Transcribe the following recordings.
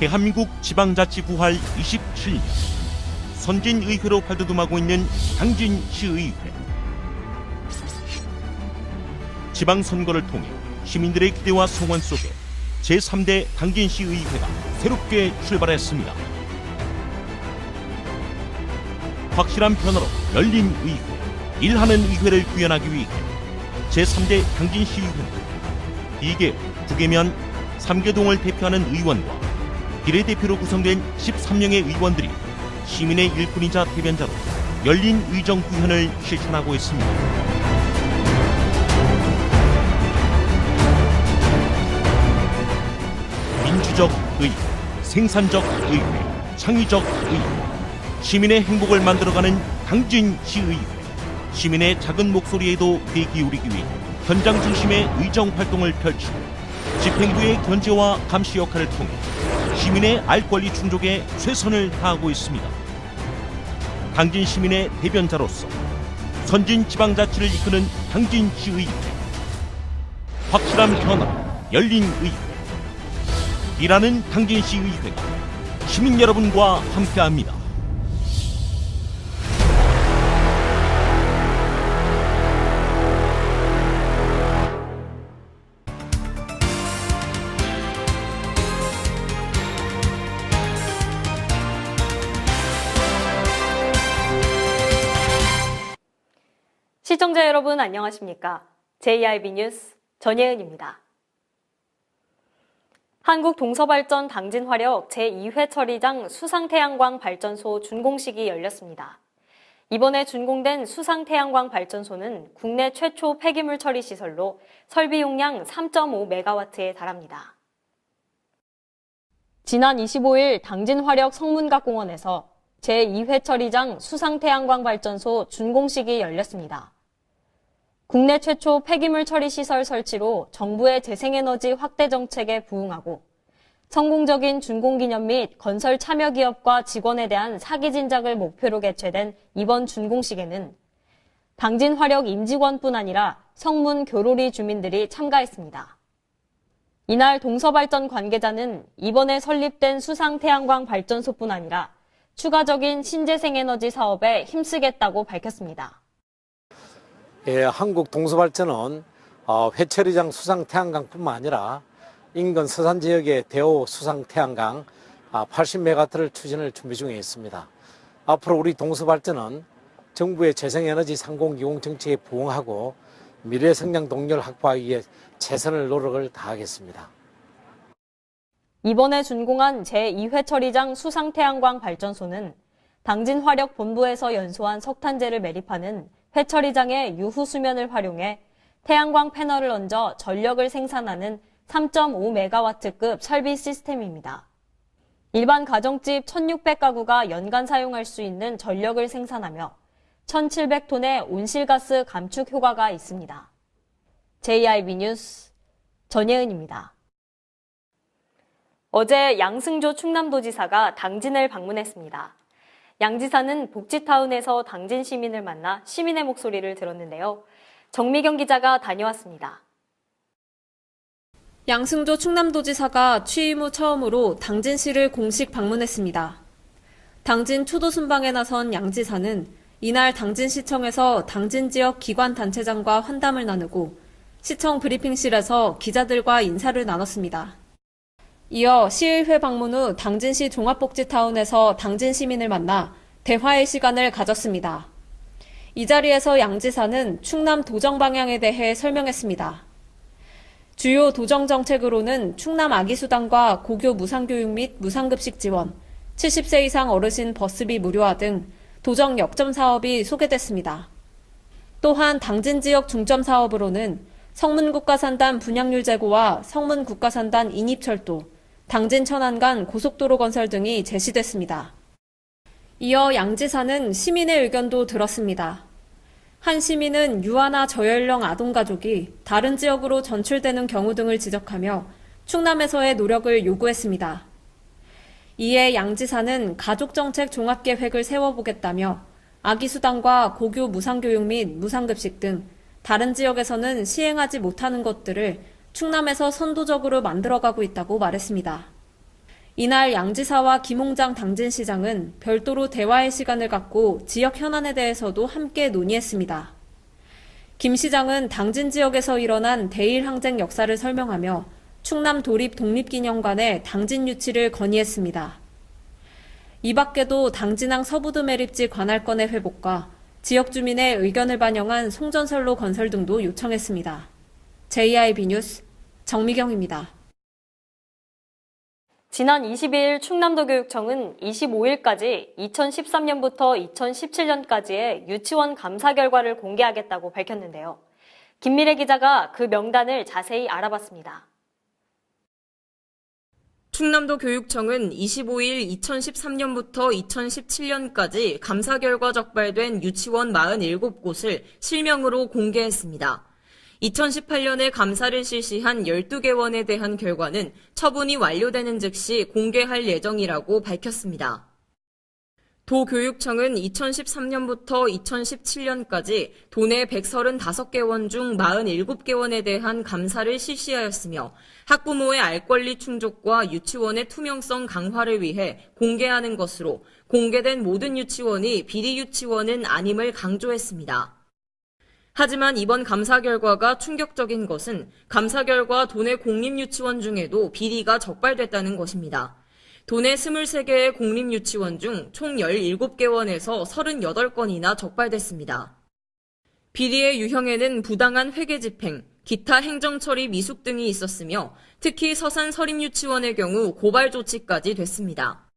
대한민국 지방자치구활 27년 선진의회로 발돋움하고 있는 당진시의회. 지방선거를 통해 시민들의 기대와 소원 속에 제3대 당진시의회가 새롭게 출발했습니다. 확실한 변화로 열린 의회, 일하는 의회를 구현하기 위해 제3대 당진시의회는 2개, 9개면 3개동을 대표하는 의원과 비례대표로 구성된 13명의 의원들이 시민의 일꾼이자 대변자로 열린 의정 구현을 실천하고 있습니다. 민주적 의회, 생산적 의회, 창의적 의회, 시민의 행복을 만들어가는 당진시의회. 시민의 작은 목소리에도 귀 기울이기 위해 현장 중심의 의정 활동을 펼치고 집행부의 견제와 감시 역할을 통해 시민의 알 권리 충족에 최선을 다하고 있습니다. 당진 시민의 대변자로서 선진 지방자치를 이끄는 당진시의회. 확실한 변화, 열린 의회. 일하는 당진시의회가 시민 여러분과 함께합니다. 시청자 여러분 안녕하십니까? JIB 뉴스 전예은입니다. 한국동서발전 당진화력 제2회 처리장 수상태양광 발전소 준공식이 열렸습니다. 이번에 준공된 수상태양광 발전소는 국내 최초 폐기물 처리 시설로 설비 용량 3.5메가와트에 달합니다. 지난 25일 당진화력 성문각공원에서 제2회 처리장 수상태양광 발전소 준공식이 열렸습니다. 국내 최초 폐기물 처리 시설 설치로 정부의 재생에너지 확대 정책에 부응하고 성공적인 준공 기념 및 건설 참여 기업과 직원에 대한 사기 진작을 목표로 개최된 이번 준공식에는 당진화력 임직원뿐 아니라 성문 교로리 주민들이 참가했습니다. 이날 동서발전 관계자는 이번에 설립된 수상태양광 발전소뿐 아니라 추가적인 신재생에너지 사업에 힘쓰겠다고 밝혔습니다. 한국 동서발전은 회처리장 수상태양광뿐만 아니라 인근 서산 지역의 대호 수상태양광 80메가와트를 추진을 준비 중에 있습니다. 앞으로 우리 동서발전은 정부의 재생에너지 상공기공 정책에 부응하고 미래 성장 동력을 확보하기 위해 최선의 노력을 다하겠습니다. 이번에 준공한 제2회 처리장 수상태양광 발전소는 당진화력 본부에서 연소한 석탄재를 매립하는 회처리장의 유후 수면을 활용해 태양광 패널을 얹어 전력을 생산하는 3.5메가와트급 설비 시스템입니다. 일반 가정집 1,600가구가 연간 사용할 수 있는 전력을 생산하며 1,700톤의 온실가스 감축 효과가 있습니다. JIB 뉴스 전예은입니다. 어제 양승조 충남도지사가 당진을 방문했습니다. 양 지사는 복지타운에서 당진 시민을 만나 시민의 목소리를 들었는데요. 정미경 기자가 다녀왔습니다. 양승조 충남도지사가 취임 후 처음으로 당진시를 공식 방문했습니다. 당진 초도 순방에 나선 양 지사는 이날 당진시청에서 당진 지역 기관 단체장과 환담을 나누고 시청 브리핑실에서 기자들과 인사를 나눴습니다. 이어 시의회 방문 후 당진시 종합복지타운에서 당진 시민을 만나 대화의 시간을 가졌습니다. 이 자리에서 양 지사는 충남 도정 방향에 대해 설명했습니다. 주요 도정 정책으로는 충남 아기수당과 고교 무상교육 및 무상급식 지원, 70세 이상 어르신 버스비 무료화 등 도정 역점 사업이 소개됐습니다. 또한 당진 지역 중점 사업으로는 성문국가산단 분양률 제고와 성문국가산단 인입철도, 당진 천안 간 고속도로 건설 등이 제시됐습니다. 이어 양 지사는 시민의 의견도 들었습니다. 한 시민은 유아나 저연령 아동가족이 다른 지역으로 전출되는 경우 등을 지적하며 충남에서의 노력을 요구했습니다. 이에 양 지사는 가족정책 종합계획을 세워보겠다며 아기수당과 고교 무상교육 및 무상급식 등 다른 지역에서는 시행하지 못하는 것들을 충남에서 선도적으로 만들어가고 있다고 말했습니다. 이날 양지사와 김홍장 당진시장은 별도로 대화의 시간을 갖고 지역 현안에 대해서도 함께 논의했습니다. 김 시장은 당진 지역에서 일어난 대일 항쟁 역사를 설명하며 충남 도립 독립기념관에 당진 유치를 건의했습니다. 이 밖에도 당진항 서부드 매립지 관할권의 회복과 지역 주민의 의견을 반영한 송전선로 건설 등도 요청했습니다. JIB 뉴스 정미경입니다. 지난 22일 충남도 교육청은 25일까지 2013년부터 2017년까지의 유치원 감사 결과를 공개하겠다고 밝혔는데요. 김미래 기자가 그 명단을 자세히 알아봤습니다. 충남도 교육청은 25일 2013년부터 2017년까지 감사 결과 적발된 유치원 47곳을 실명으로 공개했습니다. 2018년에 감사를 실시한 12개원에 대한 결과는 처분이 완료되는 즉시 공개할 예정이라고 밝혔습니다. 도교육청은 2013년부터 2017년까지 도내 135개원 중 47개원에 대한 감사를 실시하였으며 학부모의 알 권리 충족과 유치원의 투명성 강화를 위해 공개하는 것으로 공개된 모든 유치원이 비리 유치원은 아님을 강조했습니다. 하지만 이번 감사 결과가 충격적인 것은 감사 결과 도내 공립유치원 중에도 비리가 적발됐다는 것입니다. 도내 23개의 공립유치원 중 총 17개원에서 38건이나 적발됐습니다. 비리의 유형에는 부당한 회계 집행, 기타 행정처리 미숙 등이 있었으며 특히 서산 서림유치원의 경우 고발 조치까지 됐습니다.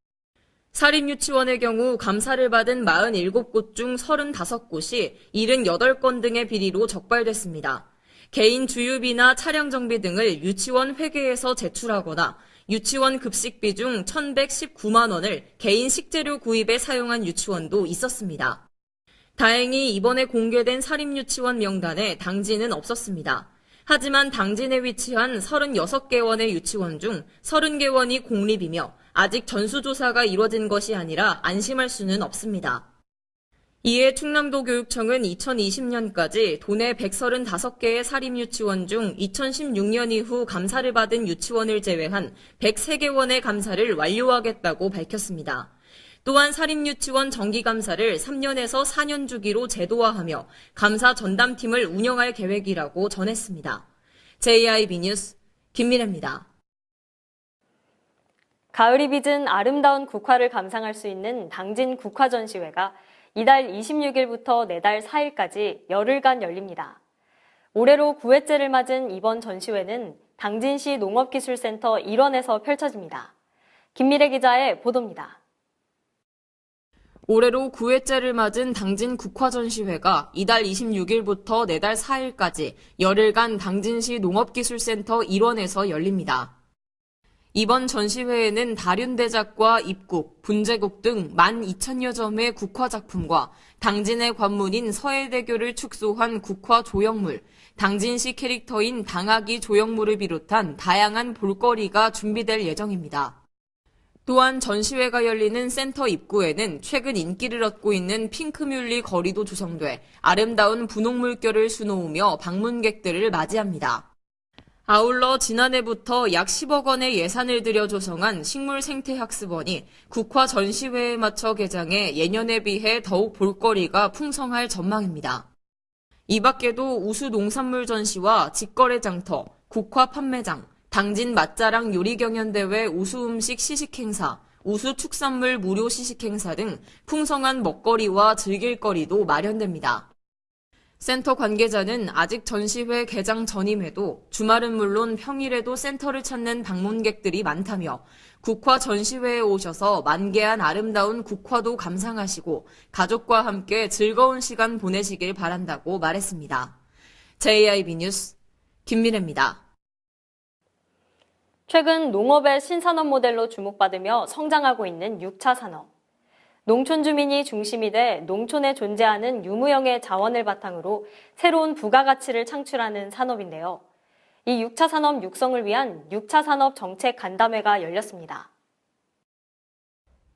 사립유치원의 경우 감사를 받은 47곳 중 35곳이 78건 등의 비리로 적발됐습니다. 개인 주유비나 차량 정비 등을 유치원 회계에서 제출하거나 유치원 급식비 중 1,119만 원을 개인 식재료 구입에 사용한 유치원도 있었습니다. 다행히 이번에 공개된 사립유치원 명단에 당진은 없었습니다. 하지만 당진에 위치한 36개원의 유치원 중 30개원이 공립이며 아직 전수조사가 이뤄진 것이 아니라 안심할 수는 없습니다. 이에 충남도 교육청은 2020년까지 도내 135개의 사립유치원 중 2016년 이후 감사를 받은 유치원을 제외한 103개원의 감사를 완료하겠다고 밝혔습니다. 또한 사립유치원 정기감사를 3년에서 4년 주기로 제도화하며 감사 전담팀을 운영할 계획이라고 전했습니다. JIB 뉴스 김미래입니다. 가을이 빚은 아름다운 국화를 감상할 수 있는 당진 국화전시회가 이달 26일부터 내달 4일까지 열흘간 열립니다. 올해로 9회째를 맞은 이번 전시회는 당진시 농업기술센터 일원에서 펼쳐집니다. 김미래 기자의 보도입니다. 올해로 9회째를 맞은 당진 국화전시회가 이달 26일부터 내달 4일까지 열흘간 당진시 농업기술센터 일원에서 열립니다. 이번 전시회에는 다륜대작과 입국, 분제국 등 12,000여 점의 국화 작품과 당진의 관문인 서해대교를 축소한 국화 조형물, 당진시 캐릭터인 당아기 조형물을 비롯한 다양한 볼거리가 준비될 예정입니다. 또한 전시회가 열리는 센터 입구에는 최근 인기를 얻고 있는 핑크뮬리 거리도 조성돼 아름다운 분홍 물결을 수놓으며 방문객들을 맞이합니다. 아울러 지난해부터 약 10억 원의 예산을 들여 조성한 식물생태학습원이 국화 전시회에 맞춰 개장해 예년에 비해 더욱 볼거리가 풍성할 전망입니다. 이 밖에도 우수 농산물 전시와 직거래 장터, 국화 판매장, 당진 맛자랑 요리경연대회 우수 음식 시식행사, 우수 축산물 무료 시식행사 등 풍성한 먹거리와 즐길거리도 마련됩니다. 센터 관계자는 아직 전시회 개장 전임에도 주말은 물론 평일에도 센터를 찾는 방문객들이 많다며 국화 전시회에 오셔서 만개한 아름다운 국화도 감상하시고 가족과 함께 즐거운 시간 보내시길 바란다고 말했습니다. JIB 뉴스 김미래입니다. 최근 농업의 신산업 모델로 주목받으며 성장하고 있는 6차 산업. 농촌 주민이 중심이 돼 농촌에 존재하는 유무형의 자원을 바탕으로 새로운 부가가치를 창출하는 산업인데요. 이 6차 산업 육성을 위한 6차 산업 정책 간담회가 열렸습니다.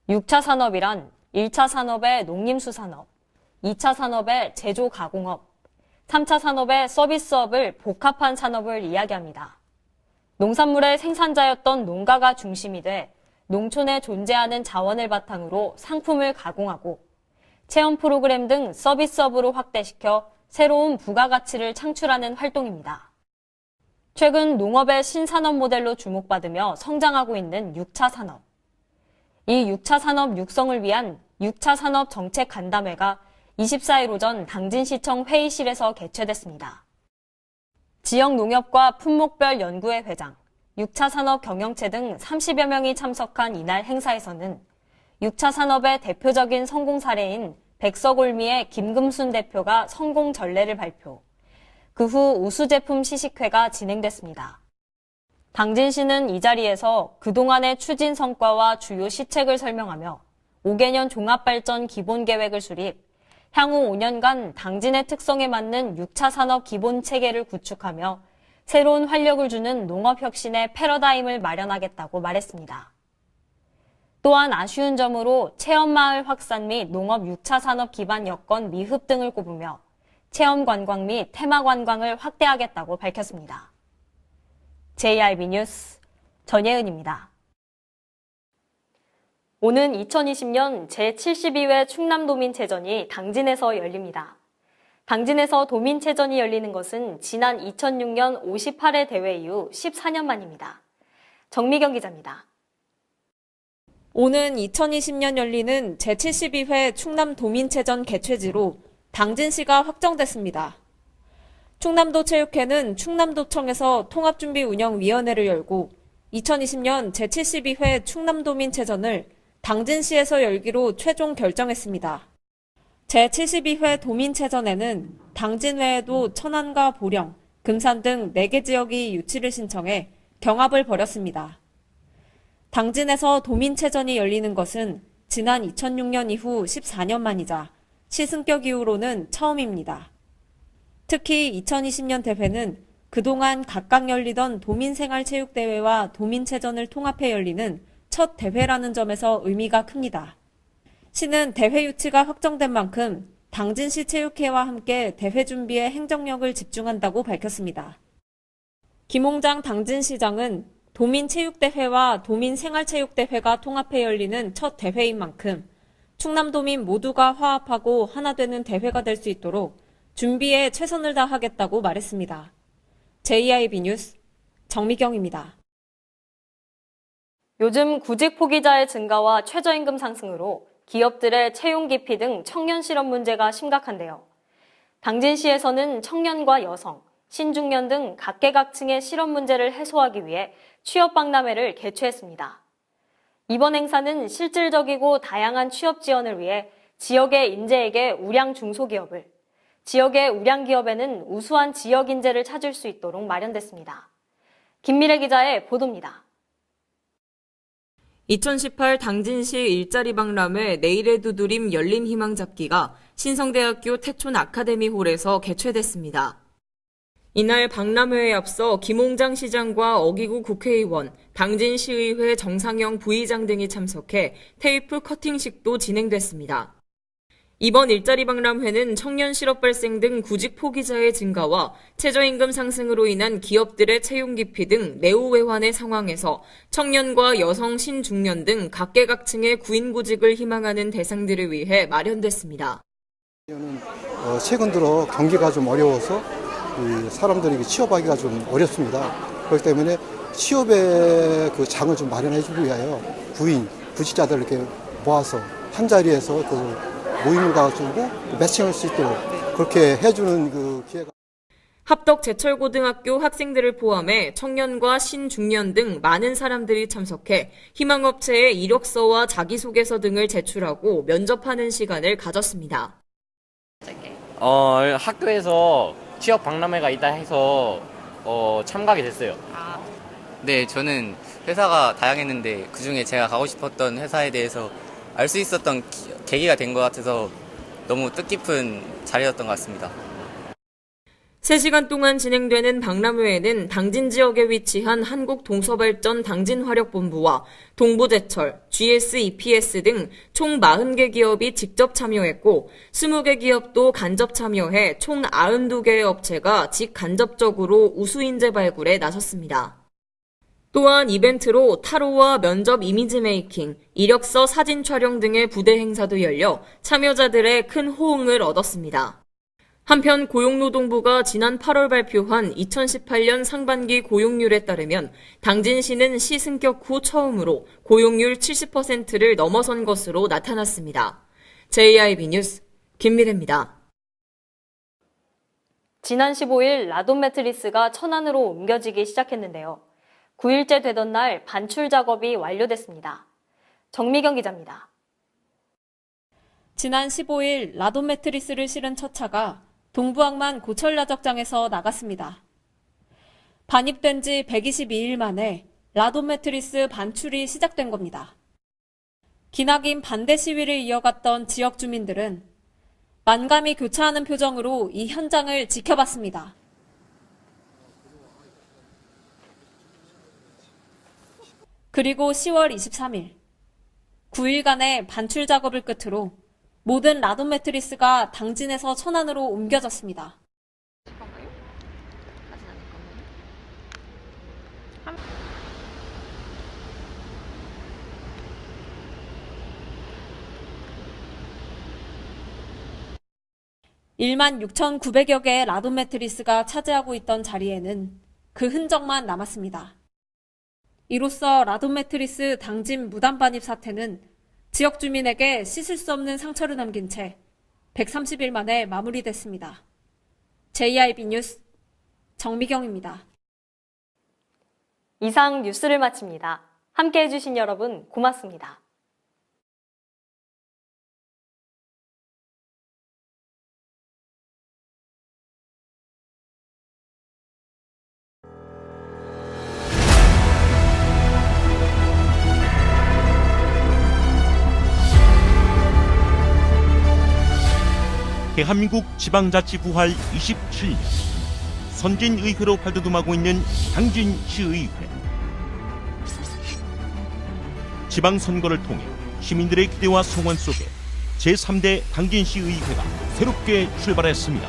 6차 산업이란 1차 산업의 농림수산업, 2차 산업의 제조가공업, 3차 산업의 서비스업을 복합한 산업을 이야기합니다. 농산물의 생산자였던 농가가 중심이 돼 농촌에 존재하는 자원을 바탕으로 상품을 가공하고 체험 프로그램 등 서비스업으로 확대시켜 새로운 부가가치를 창출하는 활동입니다. 최근 농업의 신산업 모델로 주목받으며 성장하고 있는 6차 산업. 이 6차 산업 육성을 위한 6차 산업 정책 간담회가 24일 오전 당진시청 회의실에서 개최됐습니다. 지역 농협과 품목별 연구회 회장, 6차 산업 경영체 등 30여 명이 참석한 이날 행사에서는 6차 산업의 대표적인 성공 사례인 백석올미의 김금순 대표가 성공 전례를 발표, 그 후 우수 제품 시식회가 진행됐습니다. 당진시는 이 자리에서 그동안의 추진 성과와 주요 시책을 설명하며 5개년 종합발전 기본계획을 수립, 향후 5년간 당진의 특성에 맞는 6차 산업 기본 체계를 구축하며 새로운 활력을 주는 농업혁신의 패러다임을 마련하겠다고 말했습니다. 또한 아쉬운 점으로 체험마을 확산 및 농업 6차 산업 기반 여건 미흡 등을 꼽으며 체험관광 및 테마관광을 확대하겠다고 밝혔습니다. JRB 뉴스 전예은입니다. 오는 2020년 제72회 충남도민체전이 당진에서 열립니다. 당진에서 도민체전이 열리는 것은 지난 2006년 58회 대회 이후 14년 만입니다. 정미경 기자입니다. 오는 2020년 열리는 제72회 충남도민체전 개최지로 당진시가 확정됐습니다. 충남도 체육회는 충남도청에서 통합준비운영위원회를 열고 2020년 제72회 충남도민체전을 당진시에서 열기로 최종 결정했습니다. 제72회 도민체전에는 당진 외에도 천안과 보령, 금산 등 4개 지역이 유치를 신청해 경합을 벌였습니다. 당진에서 도민체전이 열리는 것은 지난 2006년 이후 14년 만이자 시승격 이후로는 처음입니다. 특히 2020년 대회는 그동안 각각 열리던 도민생활체육대회와 도민체전을 통합해 열리는 첫 대회라는 점에서 의미가 큽니다. 시는 대회 유치가 확정된 만큼 당진시 체육회와 함께 대회 준비에 행정력을 집중한다고 밝혔습니다. 김홍장 당진시장은 도민체육대회와 도민생활체육대회가 통합해 열리는 첫 대회인 만큼 충남도민 모두가 화합하고 하나 되는 대회가 될 수 있도록 준비에 최선을 다하겠다고 말했습니다. JIB 뉴스 정미경입니다. 요즘 구직 포기자의 증가와 최저임금 상승으로 기업들의 채용 기피 등 청년 실업 문제가 심각한데요. 당진시에서는 청년과 여성, 신중년 등 각계각층의 실업 문제를 해소하기 위해 취업 박람회를 개최했습니다. 이번 행사는 실질적이고 다양한 취업 지원을 위해 지역의 인재에게 우량 중소기업을, 지역의 우량 기업에는 우수한 지역 인재를 찾을 수 있도록 마련됐습니다. 김미래 기자의 보도입니다. 2018 당진시 일자리 박람회 내일의 두드림 열린 희망 잡기가 신성대학교 태촌 아카데미홀에서 개최됐습니다. 이날 박람회에 앞서 김홍장 시장과 어기구 국회의원, 당진시의회 정상영 부의장 등이 참석해 테이프 커팅식도 진행됐습니다. 이번 일자리 박람회는 청년 실업 발생 등 구직 포기자의 증가와 최저임금 상승으로 인한 기업들의 채용 기피 등 내후 외환의 상황에서 청년과 여성, 신중년 등 각계각층의 구인구직을 희망하는 대상들을 위해 마련됐습니다. 최근 들어 경기가 좀 어려워서 사람들이 취업하기가 좀 어렵습니다. 그렇기 때문에 취업의 그 장을 좀 마련해 주기 위하여 구직자들을 이렇게 모아서 한 자리에서 그 모임을 가지고 매칭할 수 있도록 그렇게 해주는 그 기회가. 합덕 제철고등학교 학생들을 포함해 청년과 신중년 등 많은 사람들이 참석해 희망업체에 이력서와 자기소개서 등을 제출하고 면접하는 시간을 가졌습니다. 학교에서 취업 박람회가 있다 해서 참가하게 됐어요. 네, 저는 회사가 다양했는데 그중에 제가 가고 싶었던 회사에 대해서 알 수 있었던 계기가 된 것 같아서 너무 뜻깊은 자리였던 것 같습니다. 3시간 동안 진행되는 박람회에는 당진 지역에 위치한 한국동서발전 당진화력본부와 동부제철, GS, EPS 등 총 40개 기업이 직접 참여했고 20개 기업도 간접 참여해 총 92개의 업체가 직간접적으로 우수인재 발굴에 나섰습니다. 또한 이벤트로 타로와 면접 이미지 메이킹, 이력서 사진 촬영 등의 부대 행사도 열려 참여자들의 큰 호응을 얻었습니다. 한편 고용노동부가 지난 8월 발표한 2018년 상반기 고용률에 따르면 당진시는 시 승격 후 처음으로 고용률 70%를 넘어선 것으로 나타났습니다. JIB 뉴스 김미래입니다. 지난 15일 라돈 매트리스가 천안으로 옮겨지기 시작했는데요. 9일째 되던 날 반출 작업이 완료됐습니다. 정미경 기자입니다. 지난 15일 라돈 매트리스를 실은 첫 차가 동부항만 고철야적장에서 나갔습니다. 반입된 지 122일 만에 라돈 매트리스 반출이 시작된 겁니다. 기나긴 반대 시위를 이어갔던 지역 주민들은 만감이 교차하는 표정으로 이 현장을 지켜봤습니다. 그리고 10월 23일, 9일간의 반출 작업을 끝으로 모든 라돈 매트리스가 당진에서 천안으로 옮겨졌습니다. (1만 6,900여 개의 라돈 매트리스가 차지하고 있던 자리에는 그 흔적만 남았습니다. 이로써 라돈 매트리스 당진 무단 반입 사태는 지역 주민에게 씻을 수 없는 상처를 남긴 채 130일 만에 마무리됐습니다. JIB 뉴스 정미경입니다. 이상 뉴스를 마칩니다. 함께해 주신 여러분 고맙습니다. 대한민국 지방자치 부활 27년 선진의회로 발돋움하고 있는 당진시의회. 지방선거를 통해 시민들의 기대와 소원 속에 제3대 당진시의회가 새롭게 출발했습니다.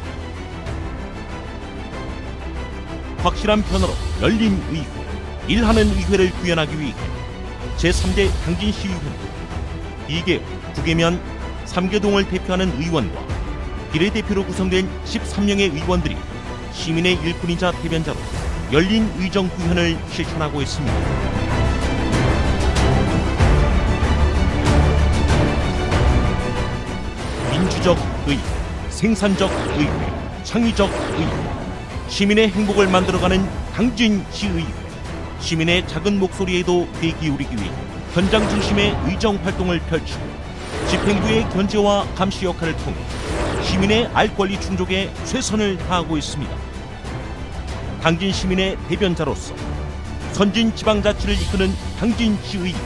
확실한 변화로 열린 의회, 일하는 의회를 구현하기 위해 제3대 당진시의회는 2개, 9개면 3개동을 대표하는 의원과 비례대표로 구성된 13명의 의원들이 시민의 일꾼이자 대변자로 열린 의정 구현을 실천하고 있습니다. 민주적 의회, 생산적 의회, 창의적 의회, 시민의 행복을 만들어가는 당진시의회. 시민의 작은 목소리에도 귀 기울이기 위해 현장 중심의 의정 활동을 펼치고 집행부의 견제와 감시 역할을 통해 시민의 알 권리 충족에 최선을 다하고 있습니다. 당진 시민의 대변자로서 선진 지방자치를 이끄는 당진시의회.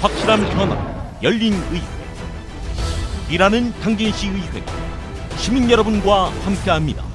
확실한 변화, 열린 의회. 일하는 당진시의회가 시민 여러분과 함께합니다.